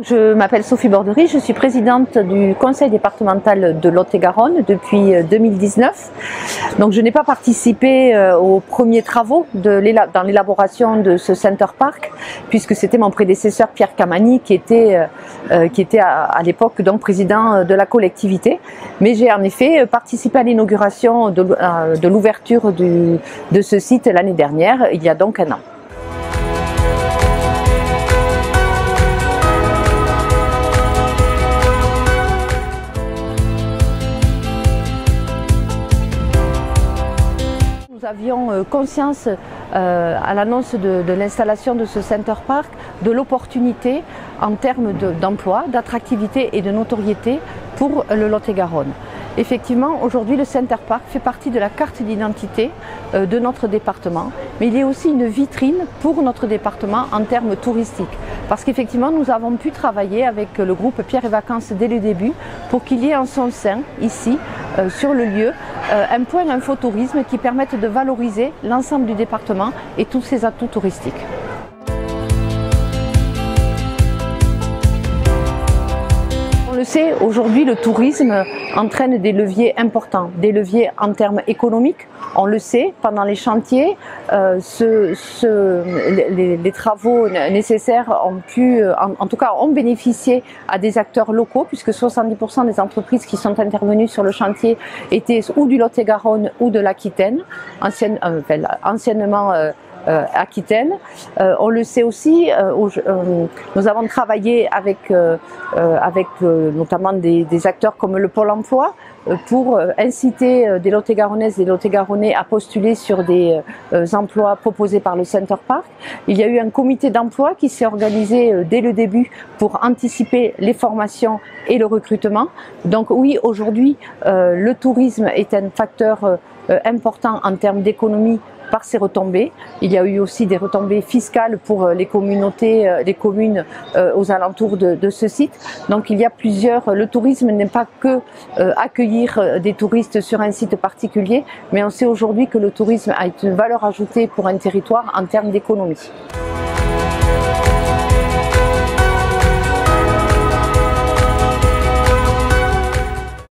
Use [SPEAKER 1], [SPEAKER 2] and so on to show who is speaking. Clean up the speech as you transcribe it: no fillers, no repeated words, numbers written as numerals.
[SPEAKER 1] Je m'appelle Sophie Bordery, je suis présidente du conseil départemental de Lot-et-Garonne depuis 2019. Donc je n'ai pas participé aux premiers travaux dans l'élaboration de ce Center Park, puisque c'était mon prédécesseur Pierre Camani qui était à l'époque donc président de la collectivité. Mais j'ai en effet participé à l'inauguration de l'ouverture de ce site l'année dernière, il y a donc un an. Nous avions conscience à l'annonce de l'installation de ce Center Park de l'opportunité en termes d'emploi, d'attractivité et de notoriété pour le Lot-et-Garonne. Effectivement, aujourd'hui, le Center Park fait partie de la carte d'identité de notre département, mais il est aussi une vitrine pour notre département en termes touristiques. Parce qu'effectivement, nous avons pu travailler avec le groupe Pierre et Vacances dès le début pour qu'il y ait en son sein, ici, sur le lieu, un point infotourisme qui permette de valoriser l'ensemble du département et tous ses atouts touristiques. On le sait, aujourd'hui le tourisme entraîne des leviers importants, des leviers en termes économiques. On le sait, pendant les chantiers, les travaux nécessaires ont bénéficié à des acteurs locaux, puisque 70% des entreprises qui sont intervenues sur le chantier étaient ou du Lot-et-Garonne ou de l'Aquitaine, anciennement Aquitaine. On le sait aussi, nous avons travaillé avec notamment des acteurs comme le Pôle emploi pour inciter des Lot-et-Garonnaises et des Lot-et-Garonnais à postuler sur des emplois proposés par le Center Park. Il y a eu un comité d'emploi qui s'est organisé dès le début pour anticiper les formations et le recrutement. Donc oui, aujourd'hui, le tourisme est un facteur important en termes d'économie par ses retombées. Il y a eu aussi des retombées fiscales pour les communautés, les communes aux alentours de ce site. Donc il y a le tourisme n'est pas que accueillir des touristes sur un site particulier, mais on sait aujourd'hui que le tourisme a une valeur ajoutée pour un territoire en termes d'économie.